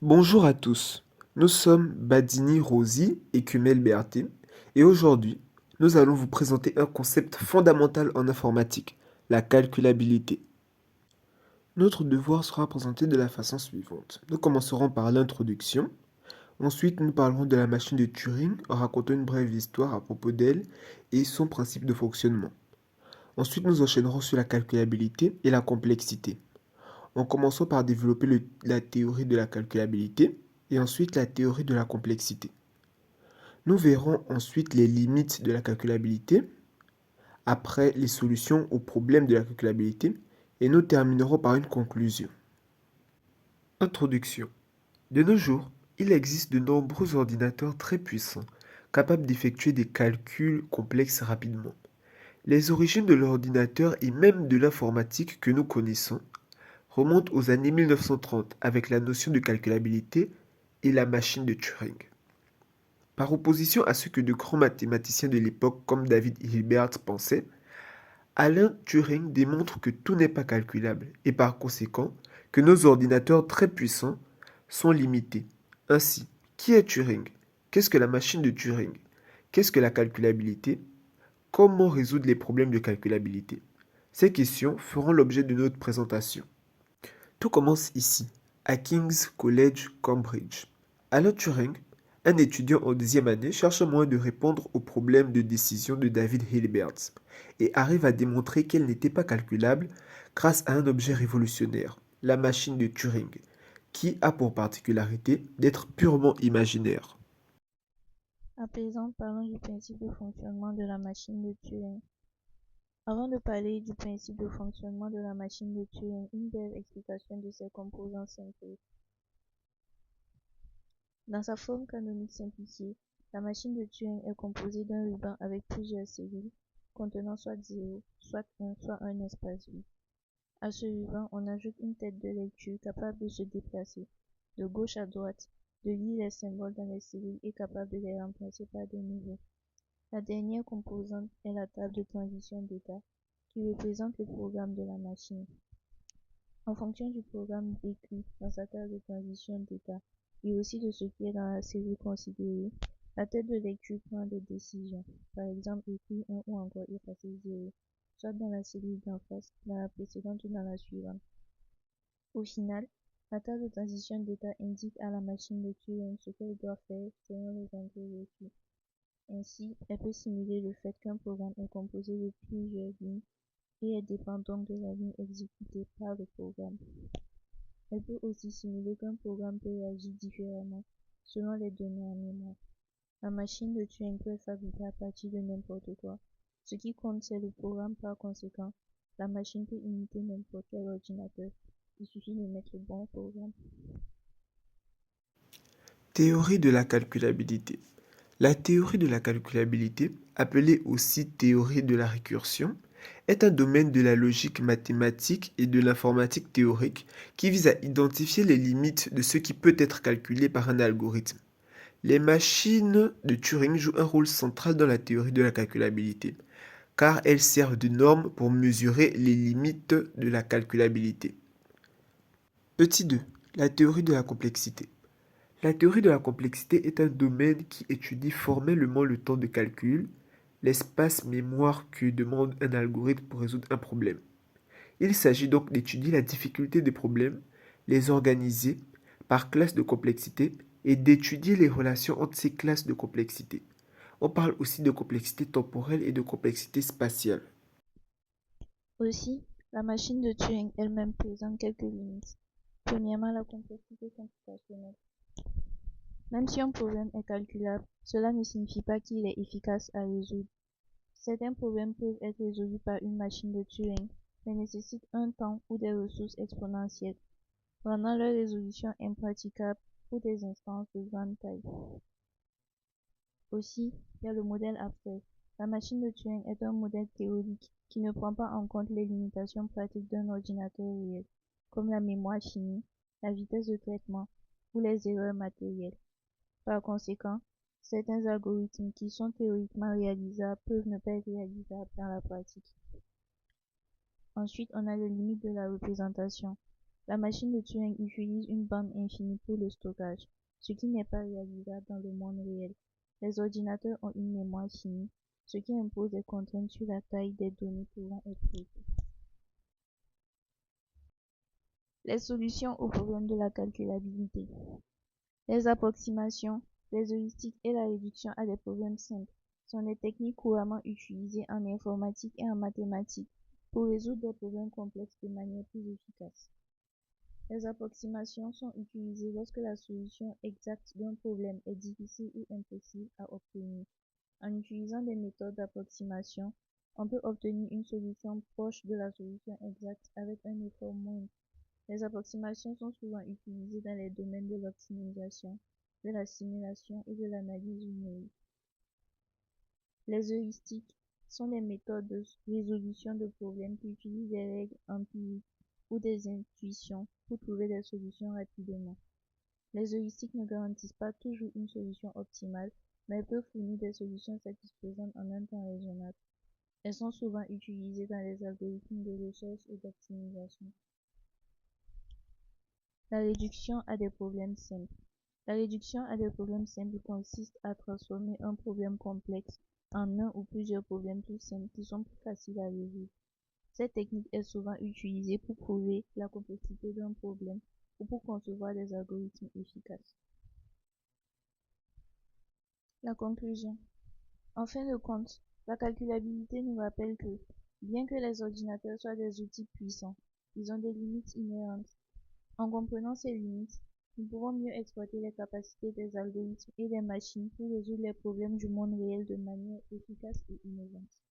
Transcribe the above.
Bonjour à tous, nous sommes Badini Rosi et Kumel Berté et aujourd'hui nous allons vous présenter un concept fondamental en informatique, la calculabilité. Notre devoir sera présenté de la façon suivante. Nous commencerons par l'introduction, ensuite nous parlerons de la machine de Turing en racontant une brève histoire à propos d'elle et son principe de fonctionnement. Ensuite nous enchaînerons sur la calculabilité et la complexité. En commençant par développer la théorie de la calculabilité et ensuite la théorie de la complexité. Nous verrons ensuite les limites de la calculabilité, après les solutions aux problèmes de la calculabilité et nous terminerons par une conclusion. Introduction. De nos jours, il existe de nombreux ordinateurs très puissants, capables d'effectuer des calculs complexes rapidement. Les origines de l'ordinateur et même de l'informatique que nous connaissons remonte aux années 1930 avec la notion de calculabilité et la machine de Turing. Par opposition à ce que de grands mathématiciens de l'époque comme David Hilbert pensaient, Alan Turing démontre que tout n'est pas calculable et par conséquent que nos ordinateurs très puissants sont limités. Ainsi, qui est Turing? Qu'est-ce que la machine de Turing? Qu'est-ce que la calculabilité? Comment résoudre les problèmes de calculabilité? Ces questions feront l'objet de notre présentation. Tout commence ici, à King's College, Cambridge. Alan Turing, un étudiant en deuxième année, cherche un moyen de répondre au problème de décision de David Hilbert et arrive à démontrer qu'elle n'était pas calculable grâce à un objet révolutionnaire, la machine de Turing, qui a pour particularité d'être purement imaginaire. À présent, parlons du principe de fonctionnement de la machine de Turing. Avant de parler du principe de fonctionnement de la machine de Turing, une brève explication de ses composants s'impose. Dans sa forme canonique simplifiée, la machine de Turing est composée d'un ruban avec plusieurs cellules contenant soit 0, soit 1, soit un espace vide. À ce ruban, on ajoute une tête de lecture capable de se déplacer de gauche à droite, de lire les symboles dans les cellules et capable de les remplacer par de nouveaux. La dernière composante est la table de transition d'état, qui représente le programme de la machine. En fonction du programme décrit dans sa table de transition d'état et aussi de ce qui est dans la cellule considérée, la tête de lecture prend des décisions, par exemple écrire 1 ou encore effacer 0, soit dans la cellule d'en face, dans la précédente ou dans la suivante. Au final, la table de transition d'état indique à la machine de Turing ce qu'elle doit faire selon les entrées reçues. Ainsi, elle peut simuler le fait qu'un programme est composé de plusieurs lignes et est dépendant de la ligne exécutée par le programme. Elle peut aussi simuler qu'un programme peut réagir différemment selon les données en mémoire. La machine de Turing peut être fabriquée à partir de n'importe quoi. Ce qui compte, c'est le programme. Par conséquent, la machine peut imiter n'importe quel ordinateur. Il suffit de mettre le bon programme. Théorie de la calculabilité. La théorie de la calculabilité, appelée aussi théorie de la récursion, est un domaine de la logique mathématique et de l'informatique théorique qui vise à identifier les limites de ce qui peut être calculé par un algorithme. Les machines de Turing jouent un rôle central dans la théorie de la calculabilité, car elles servent de normes pour mesurer les limites de la calculabilité. Petit 2. La théorie de la complexité. La théorie de la complexité est un domaine qui étudie formellement le temps de calcul, l'espace mémoire que demande un algorithme pour résoudre un problème. Il s'agit donc d'étudier la difficulté des problèmes, les organiser par classe de complexité et d'étudier les relations entre ces classes de complexité. On parle aussi de complexité temporelle et de complexité spatiale. Aussi, la machine de Turing elle-même présente quelques limites. Premièrement, la complexité computationnelle. Même si un problème est calculable, cela ne signifie pas qu'il est efficace à résoudre. Certains problèmes peuvent être résolus par une machine de Turing, mais nécessitent un temps ou des ressources exponentielles, rendant leur résolution impraticable pour des instances de grande taille. Aussi, il y a le modèle abstrait. La machine de Turing est un modèle théorique qui ne prend pas en compte les limitations pratiques d'un ordinateur réel, comme la mémoire finie, la vitesse de traitement ou les erreurs matérielles. Par conséquent, certains algorithmes qui sont théoriquement réalisables peuvent ne pas être réalisables dans la pratique. Ensuite, on a les limites de la représentation. La machine de Turing utilise une bande infinie pour le stockage, ce qui n'est pas réalisable dans le monde réel. Les ordinateurs ont une mémoire finie, ce qui impose des contraintes sur la taille des données pouvant être traitées. Les solutions aux problèmes de la calculabilité. Les approximations, les heuristiques et la réduction à des problèmes simples sont des techniques couramment utilisées en informatique et en mathématiques pour résoudre des problèmes complexes de manière plus efficace. Les approximations sont utilisées lorsque la solution exacte d'un problème est difficile ou impossible à obtenir. En utilisant des méthodes d'approximation, on peut obtenir une solution proche de la solution exacte avec un effort moindre. Les approximations sont souvent utilisées dans les domaines de l'optimisation, de la simulation et de l'analyse numérique. Les heuristiques sont des méthodes de résolution de problèmes qui utilisent des règles empiriques ou des intuitions pour trouver des solutions rapidement. Les heuristiques ne garantissent pas toujours une solution optimale, mais peuvent fournir des solutions satisfaisantes en un temps raisonnable. Elles sont souvent utilisées dans les algorithmes de recherche et d'optimisation. La réduction à des problèmes simples. La réduction à des problèmes simples consiste à transformer un problème complexe en un ou plusieurs problèmes plus simples qui sont plus faciles à résoudre. Cette technique est souvent utilisée pour prouver la complexité d'un problème ou pour concevoir des algorithmes efficaces. La conclusion. En fin de compte, la calculabilité nous rappelle que, bien que les ordinateurs soient des outils puissants, ils ont des limites inhérentes. En comprenant ces limites, nous pourrons mieux exploiter les capacités des algorithmes et des machines pour résoudre les problèmes du monde réel de manière efficace et innovante.